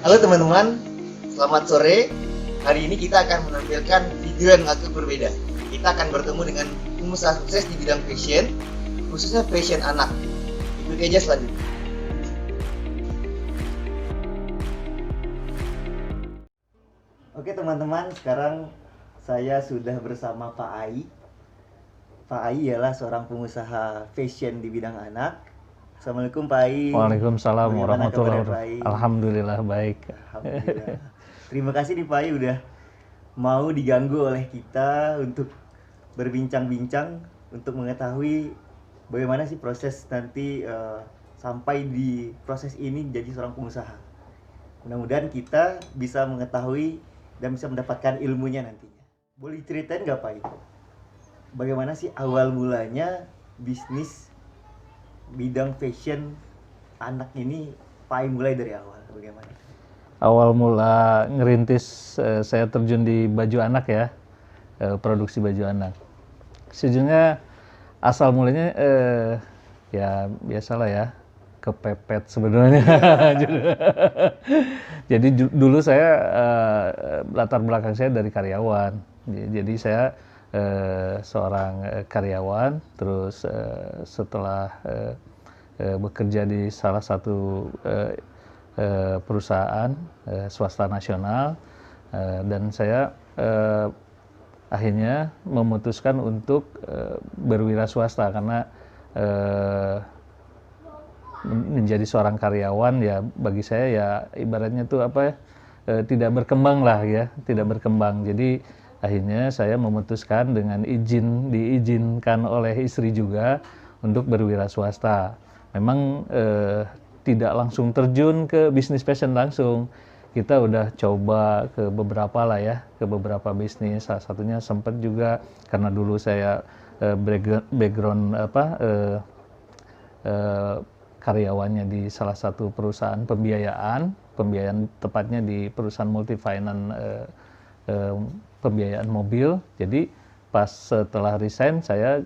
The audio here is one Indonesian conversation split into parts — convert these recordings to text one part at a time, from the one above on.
Halo teman-teman, selamat sore. Hari ini kita akan menampilkan video yang agak berbeda. Kita akan bertemu dengan pengusaha sukses di bidang fashion, khususnya fashion anak. Ikuti aja selanjutnya. Oke teman-teman, sekarang saya sudah bersama Pak Ai. Pak Ai ialah seorang pengusaha fashion di bidang anak. Assalamualaikum Pak Ai. Waalaikumsalam Bagaimana warahmatullahi kabarnya, Pak Ai? wabarakatuh. Alhamdulillah baik. Alhamdulillah. Terima kasih nih Pak Ai udah mau diganggu oleh kita untuk berbincang-bincang untuk mengetahui bagaimana sih proses nanti sampai di proses ini jadi seorang pengusaha. Mudah-mudahan kita bisa mengetahui dan bisa mendapatkan ilmunya nantinya. Boleh ceritain nggak Pak Ai? Bagaimana sih awal mulanya bisnis bidang fashion anak ini Pak Ai mulai dari awal bagaimana? Awal mula ngerintis saya terjun di baju anak ya, produksi baju anak. Sejujurnya asal mulanya ya biasalah ya, kepepet sebenarnya. Jadi dulu saya latar belakang saya dari karyawan. Jadi saya seorang karyawan, terus setelah bekerja di salah satu perusahaan swasta nasional, dan saya akhirnya memutuskan untuk berwira swasta karena menjadi seorang karyawan ya bagi saya ya ibaratnya tuh apa ya, tidak berkembang lah ya, tidak berkembang. Jadi akhirnya saya memutuskan dengan diizinkan oleh istri juga untuk berwira swasta. Memang tidak langsung terjun ke bisnis fashion langsung. Kita udah coba ke beberapa lah ya, ke beberapa bisnis. Salah satunya sempat juga karena dulu saya background karyawannya di salah satu perusahaan pembiayaan tepatnya di perusahaan multifinance pembiayaan mobil. Jadi pas setelah resign saya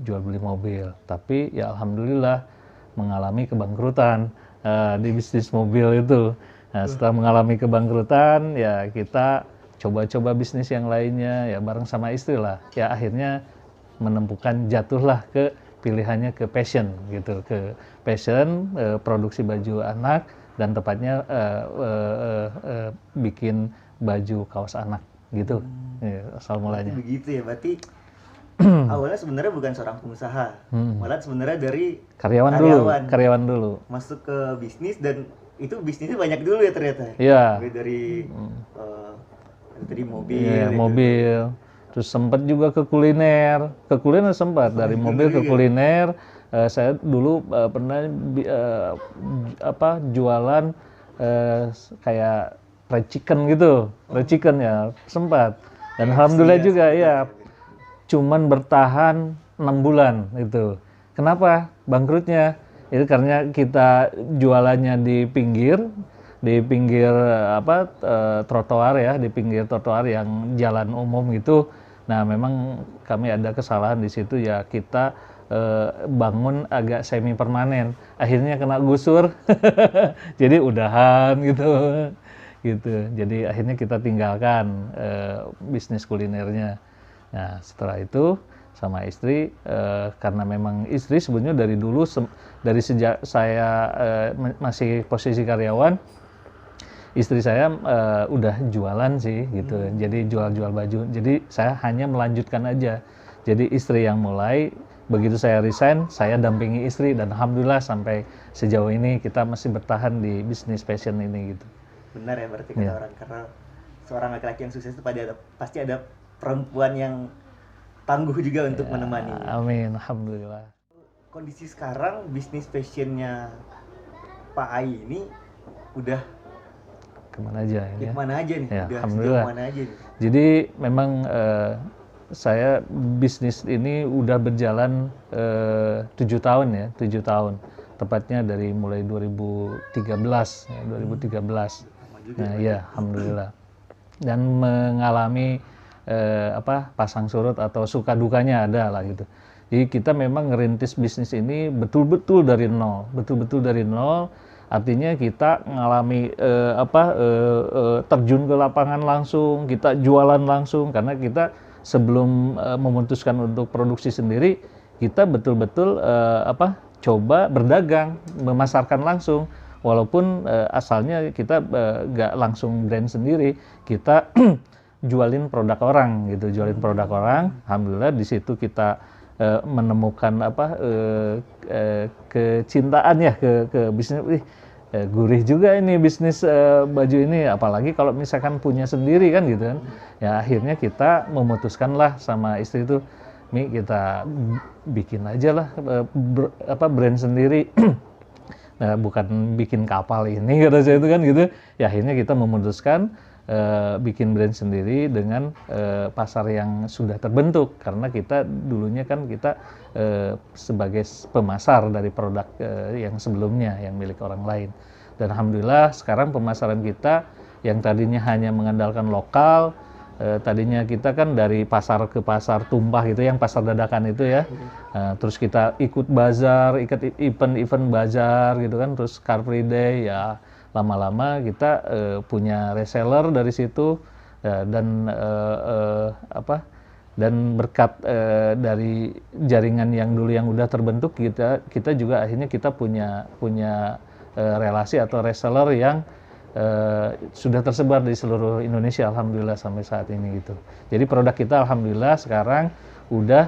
jual beli mobil, tapi ya alhamdulillah mengalami kebangkrutan di bisnis mobil itu. Nah, setelah mengalami kebangkrutan ya kita coba-coba bisnis yang lainnya ya bareng sama istri lah. Ya akhirnya menemukan jatuhlah ke pilihannya ke fashion gitu, ke fashion produksi baju anak dan tepatnya bikin baju kaos anak gitu. Ya, asal mulanya. Begitu ya, berarti awalnya sebenarnya bukan seorang pengusaha, malah sebenarnya dari karyawan dulu. Masuk ke bisnis dan itu bisnisnya banyak dulu ya ternyata. Iya. Dari tadi mobil. Iya, gitu. mobil. Terus sempat juga ke kuliner sempat dari mobil ke kuliner. Saya dulu pernah jualan kayak fried chicken gitu, fried chicken ya sempat. Dan alhamdulillah juga ya, cuman bertahan 6 bulan itu. Kenapa bangkrutnya? Itu karena kita jualannya di pinggir trotoar ya, di pinggir trotoar yang jalan umum gitu. Nah, memang kami ada kesalahan di situ ya, kita bangun agak semi permanen. Akhirnya kena gusur. Jadi udahan gitu. Jadi akhirnya kita tinggalkan bisnis kulinernya. Nah, setelah itu sama istri, karena memang istri sebenarnya dari dulu, dari sejak saya masih posisi karyawan, istri saya udah jualan sih gitu. Jadi jual baju. Jadi saya hanya melanjutkan aja. Jadi istri yang mulai, begitu saya resign, saya dampingi istri dan alhamdulillah sampai sejauh ini kita masih bertahan di bisnis fashion ini gitu. Benar ya, berarti kata orang, karena seorang laki-laki yang sukses itu pasti ada perempuan yang tangguh juga untuk menemani. Amin, alhamdulillah. Kondisi sekarang bisnis fashionnya Pak Ai ini udah kemana aja ya? Kemana aja nih? Ya, udah alhamdulillah. kemana aja nih? Jadi memang saya bisnis ini udah berjalan 7 tahun ya, 7 tahun. Tepatnya dari mulai 2013 ya, 2013. Nah, ya alhamdulillah. Dan mengalami pasang surut atau suka dukanya ada lah gitu. Jadi kita memang ngerintis bisnis ini betul-betul dari nol, Artinya kita ngalami terjun ke lapangan langsung, kita jualan langsung karena kita sebelum memutuskan untuk produksi sendiri, kita betul-betul coba berdagang, memasarkan langsung. Walaupun asalnya kita nggak langsung brand sendiri, kita jualin produk orang gitu, jualin produk orang. Alhamdulillah di situ kita menemukan kecintaan ya ke bisnis. Gurih juga ini bisnis baju ini, apalagi kalau misalkan punya sendiri kan gitu kan. Ya akhirnya kita memutuskanlah sama istri itu, Mi, kita bikin aja lah brand sendiri. Nah, bukan bikin kapal ini kata saya itu kan gitu. Ya akhirnya kita memutuskan bikin brand sendiri dengan pasar yang sudah terbentuk, karena kita dulunya kan kita sebagai pemasar dari produk yang sebelumnya yang milik orang lain. Dan alhamdulillah sekarang pemasaran kita yang tadinya hanya mengandalkan lokal, tadinya kita kan dari pasar ke pasar tumpah gitu, yang pasar dadakan itu ya. Terus kita ikut bazar, ikut event-event bazar gitu kan, terus Car Free Day ya. Lama-lama kita punya reseller dari situ, dan berkat dari jaringan yang dulu yang udah terbentuk, kita juga akhirnya kita punya relasi atau reseller yang sudah tersebar di seluruh Indonesia, alhamdulillah sampai saat ini gitu. Jadi produk kita alhamdulillah sekarang udah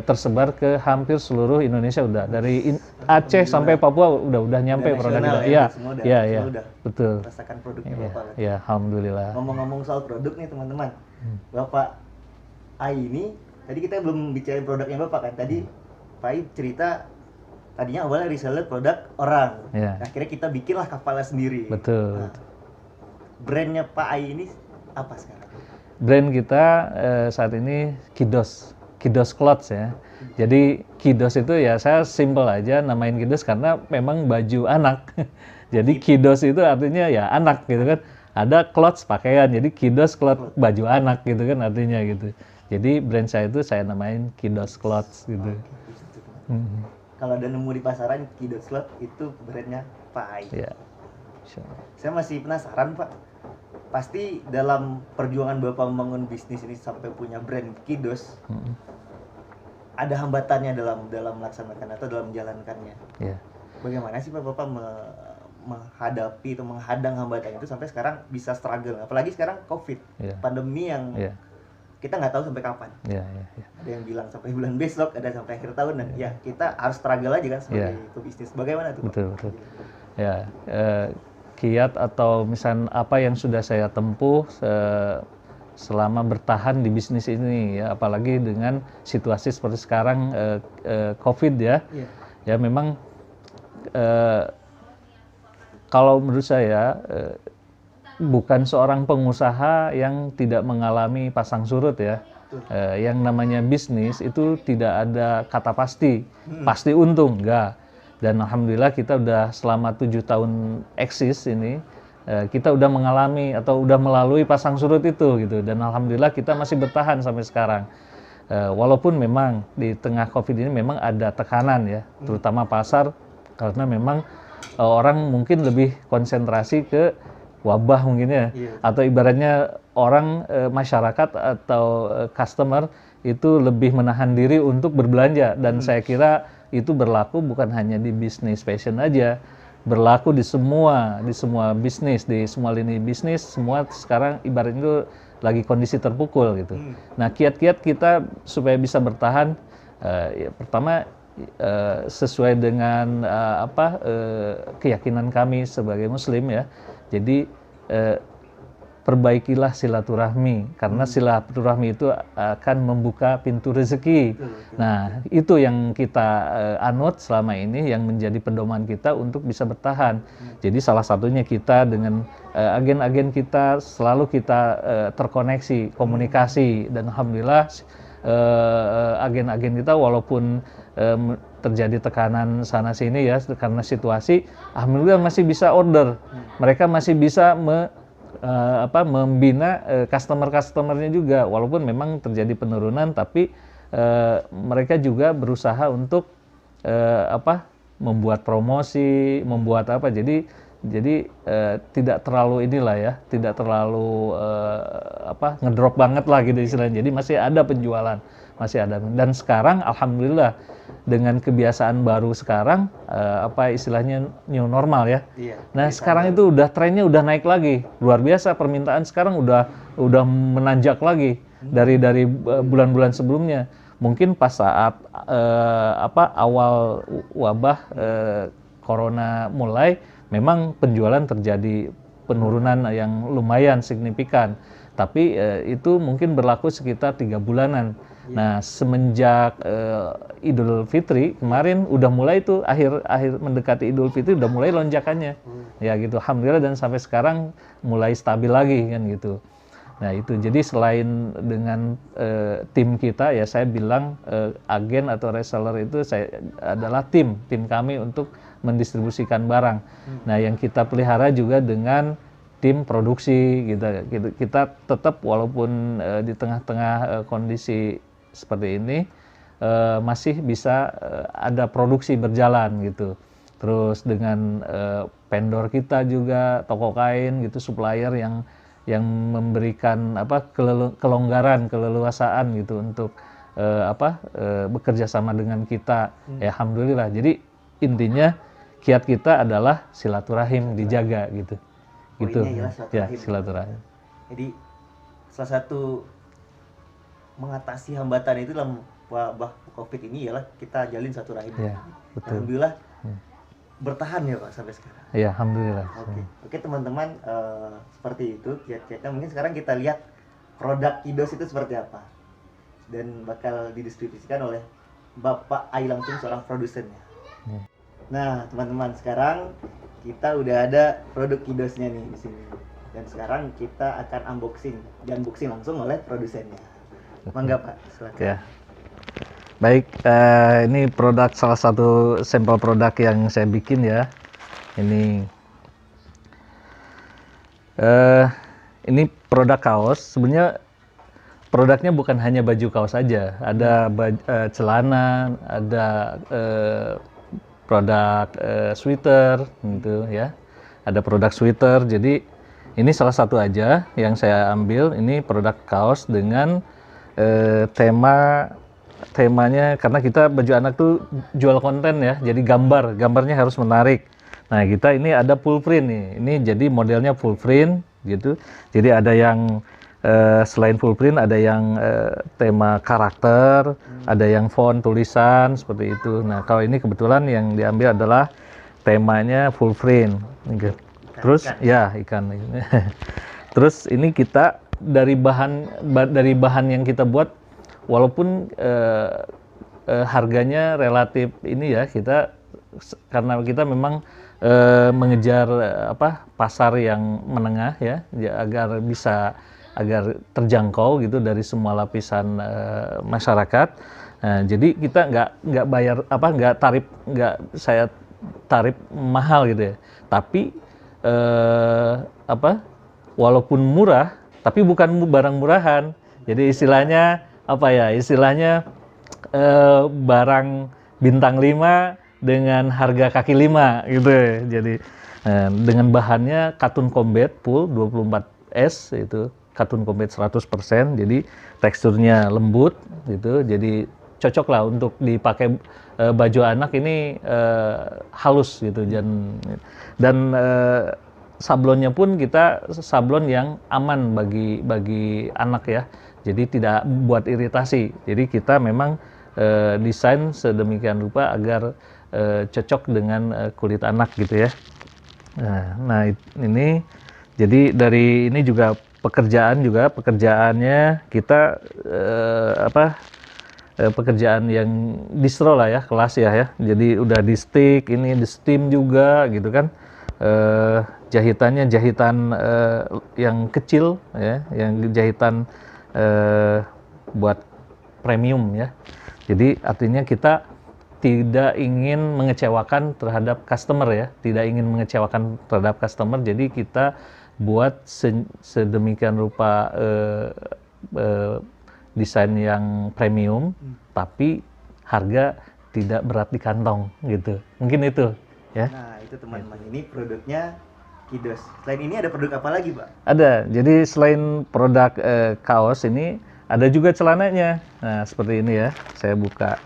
tersebar ke hampir seluruh Indonesia, udah dari Aceh sampai Papua udah nyampe produk kita. Iya, betul. Rasakan produknya Ya, Bapak. ya, alhamdulillah. Ngomong-ngomong soal produk nih teman-teman, Bapak Ai ini tadi kita belum bicarain produknya Bapak kan. Tadi Pak Ai cerita tadinya awalnya reseller produk orang. Ya. Akhirnya kita bikinlah kapalnya sendiri. Betul. Nah, brandnya Pak Ai ini apa sekarang? Brand kita saat ini Kidos Clothes ya. Jadi Kidos itu ya saya simple aja namain Kidos karena memang baju anak. Jadi Kidos itu artinya ya anak gitu kan. Ada clothes pakaian, jadi Kidos Clothes baju anak gitu kan artinya gitu. Jadi brand saya itu saya namain Kidos Clothes gitu. Kalau ada nemu di pasaran Kidos Clothes itu brandnya Pak Ai. Ya. Saya masih penasaran Pak. Pasti dalam perjuangan Bapak membangun bisnis ini sampai punya brand Kidos, ada hambatannya dalam melaksanakan atau dalam menjalankannya. Ya. Bagaimana sih Pak Bapak menghadapi atau menghadang hambatan itu sampai sekarang bisa struggle, apalagi sekarang COVID, pandemi yang kita nggak tahu sampai kapan. Ada yang bilang sampai bulan besok, ada sampai akhir tahun, dan ya kita harus struggle aja kan sebagai pebisnis. Bagaimana tuh Pak? Betul. Ya, kiat atau misalnya apa yang sudah saya tempuh selama bertahan di bisnis ini ya, apalagi dengan situasi seperti sekarang COVID ya. Ya memang kalau menurut saya bukan seorang pengusaha yang tidak mengalami pasang surut ya. Yang namanya bisnis itu tidak ada kata pasti untung, enggak. Dan alhamdulillah kita udah selama 7 tahun eksis ini, kita udah mengalami atau udah melalui pasang surut itu gitu. Dan alhamdulillah kita masih bertahan sampai sekarang. Walaupun memang di tengah COVID ini memang ada tekanan ya, terutama pasar, karena memang orang mungkin lebih konsentrasi ke wabah mungkin ya, atau ibaratnya orang masyarakat atau customer itu lebih menahan diri untuk berbelanja. Dan saya kira itu berlaku bukan hanya di bisnis fashion aja, berlaku di semua bisnis, di semua lini bisnis, semua sekarang ibaratnya itu lagi kondisi terpukul gitu. Nah, kiat-kiat kita supaya bisa bertahan, ya, pertama sesuai dengan keyakinan kami sebagai Muslim ya. Jadi perbaikilah silaturahmi, karena silaturahmi itu akan membuka pintu rezeki. Nah, itu yang kita anut selama ini, yang menjadi pedoman kita untuk bisa bertahan. Jadi salah satunya kita dengan agen-agen kita selalu kita terkoneksi, komunikasi, dan alhamdulillah agen-agen kita walaupun terjadi tekanan sana sini ya karena situasi, alhamdulillah masih bisa order. Mereka masih bisa membina customer-customernya juga, walaupun memang terjadi penurunan, tapi mereka juga berusaha untuk membuat promosi, membuat apa. Jadi tidak terlalu inilah ya, tidak terlalu ngedrop banget lah gitu istilahnya. Jadi masih ada penjualan, masih ada. Dan sekarang alhamdulillah dengan kebiasaan baru sekarang istilahnya new normal ya. Iya. Nah, sekarang itu udah trennya udah naik lagi. Luar biasa, permintaan sekarang udah menanjak lagi dari bulan-bulan sebelumnya. Mungkin pas saat awal wabah corona mulai, memang penjualan terjadi penurunan yang lumayan signifikan. Tapi itu mungkin berlaku sekitar 3 bulanan. Nah, semenjak Idul Fitri kemarin udah mulai tuh akhir mendekati Idul Fitri udah mulai lonjakannya. Ya gitu. Alhamdulillah, dan sampai sekarang mulai stabil lagi kan gitu. Nah, itu jadi selain dengan tim kita ya, saya bilang agen atau reseller itu adalah tim kami untuk mendistribusikan barang. Nah, yang kita pelihara juga dengan tim produksi gitu. Kita tetap walaupun di tengah-tengah kondisi seperti ini masih bisa ada produksi berjalan gitu. Terus dengan vendor kita juga, toko kain gitu, supplier yang memberikan kelonggaran, keleluasaan gitu untuk bekerja sama dengan kita. Ya, alhamdulillah. Jadi intinya kiat kita adalah silaturahim dijaga gitu. Gitu. Ya, silaturahim. Jadi salah satu mengatasi hambatan itu dalam wabah Covid ini ialah kita jalin satu rahim. Ya, betul. Alhamdulillah bertahan ya Pak sampai sekarang. Ya, alhamdulillah. Oke teman-teman, seperti itu kiat-kiatnya. Mungkin sekarang kita lihat produk Kidos itu seperti apa dan bakal didistribusikan oleh Bapak Ai langsung, seorang produsennya. Nah teman-teman, sekarang kita udah ada produk Kidosnya nih di sini, dan sekarang kita akan unboxing langsung oleh produsennya. Mangga Pak, silakan. Ya. Baik, ini produk, salah satu sampel produk yang saya bikin ya. Ini produk kaos. Sebenarnya produknya bukan hanya baju kaos saja, ada celana, ada produk sweater gitu ya. Ada produk sweater. Jadi ini salah satu aja yang saya ambil. Ini produk kaos dengan temanya, karena kita baju anak tuh jual konten ya. Jadi gambarnya harus menarik. Nah, kita ini ada full print nih. Ini jadi modelnya full print gitu. Jadi ada yang selain full print, ada yang tema karakter, ada yang font tulisan seperti itu. Nah, kalau ini kebetulan yang diambil adalah temanya full print. Terus ya ikan. Terus ini kita dari bahan yang kita buat, walaupun harganya relatif ini ya, karena kita memang mengejar pasar yang menengah ya, agar terjangkau gitu dari semua lapisan masyarakat. Nah, jadi kita nggak bayar nggak saya tarif mahal gitu ya. Tapi walaupun murah, tapi bukan barang murahan. Jadi istilahnya barang bintang 5 dengan harga kaki 5 gitu. Jadi dengan bahannya katun combat full 24S, itu katun combat 100%. Jadi teksturnya lembut gitu. Jadi cocok lah untuk dipakai baju anak ini, halus gitu. Dan sablonnya pun kita sablon yang aman bagi anak ya. Jadi tidak buat iritasi. Jadi kita memang desain sedemikian rupa agar cocok dengan kulit anak gitu ya. Nah ini jadi dari ini juga pekerjaannya kita pekerjaan yang distro lah ya, kelas ya. Jadi udah di stick, ini di steam juga gitu kan. Jahitannya jahitan yang kecil ya, yang jahitan buat premium ya. Jadi artinya kita tidak ingin mengecewakan terhadap customer ya, jadi kita buat sedemikian rupa desain yang premium, tapi harga tidak berat di kantong gitu. Mungkin itu ya. Nah, itu teman-teman, ini produknya Kidos. Selain ini ada produk apa lagi, Pak? Ada. Jadi selain produk kaos ini ada juga celananya. Nah, seperti ini ya. Saya buka.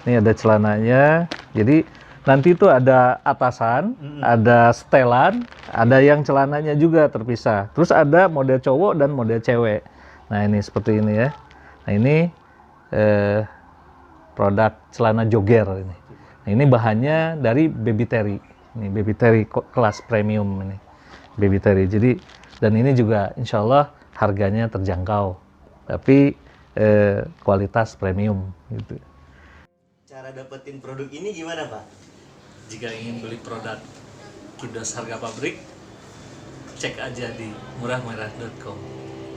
Ini ada celananya. Jadi nanti itu ada atasan, ada setelan, ada yang celananya juga terpisah. Terus ada model cowok dan model cewek. Nah, ini seperti ini ya. Nah, ini produk celana jogger ini. Nah, ini bahannya dari Baby Terry. Ini Baby Terry kelas premium ini. Baby Terry. Jadi dan ini juga insya Allah harganya terjangkau. Tapi kualitas premium gitu. Cara dapetin produk ini gimana, Pak? Jika ingin beli produk Kidos harga pabrik, cek aja di murahmerah.com.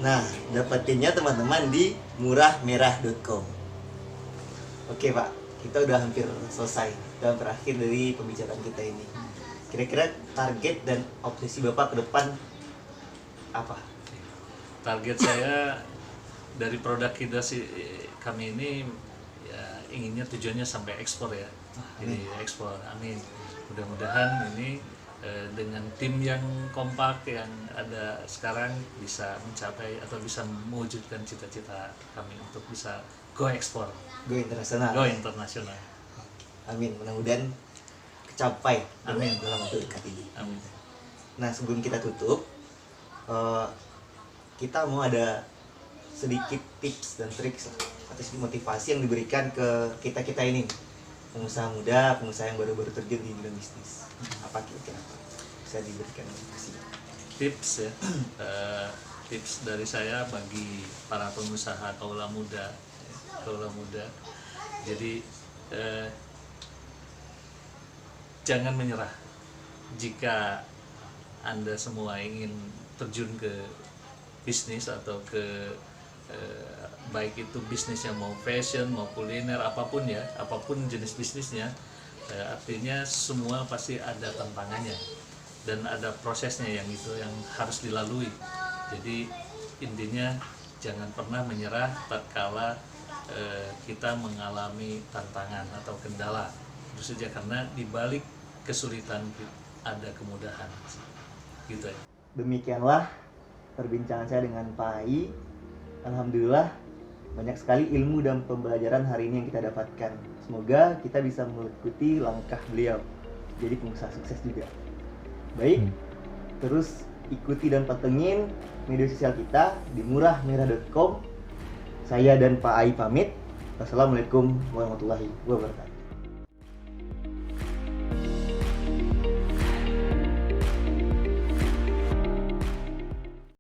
Nah, dapetinnya teman-teman di murahmerah.com. Oke, Pak, kita udah hampir selesai, udah hampir akhir dari pembicaraan kita ini. Kira-kira target dan obsesi Bapak ke depan apa? Target saya dari produk Kidos kami ini ya, inginnya tujuannya sampai ekspor ya. Jadi ekspor, amin. Mudah-mudahan ini dengan tim yang kompak yang ada sekarang bisa mencapai atau bisa mewujudkan cita-cita kami untuk bisa go ekspor, Go internasional. go internasional. Amin, mudah-mudahan kecapai Amin. dalam waktu dekat ini. Amin. Nah, sebelum kita tutup, kita mau ada sedikit tips dan trik atau motivasi yang diberikan ke kita ini, pengusaha muda, pengusaha yang baru-baru terjun di dunia bisnis. Apa kira-kira bisa diberikan motivasi? Tips ya, tips dari saya bagi para pengusaha kaula muda. Jadi jangan menyerah. Jika Anda semua ingin terjun ke bisnis atau ke baik itu bisnis yang mau fashion, mau kuliner, apapun ya, apapun jenis bisnisnya, artinya semua pasti ada tantangannya dan ada prosesnya yang itu yang harus dilalui. Jadi intinya jangan pernah menyerah tatkala kita mengalami tantangan atau kendala. Terus saja, karena di balik kesulitan ada kemudahan. Gitu ya. Demikianlah perbincangan saya dengan Pak Ai. Alhamdulillah banyak sekali ilmu dan pembelajaran hari ini yang kita dapatkan. Semoga kita bisa mengikuti langkah beliau jadi pengusaha sukses juga. Baik, terus ikuti dan pantengin media sosial kita di murahmerah.com. Saya dan Pak Ai pamit. Wassalamualaikum warahmatullahi wabarakatuh.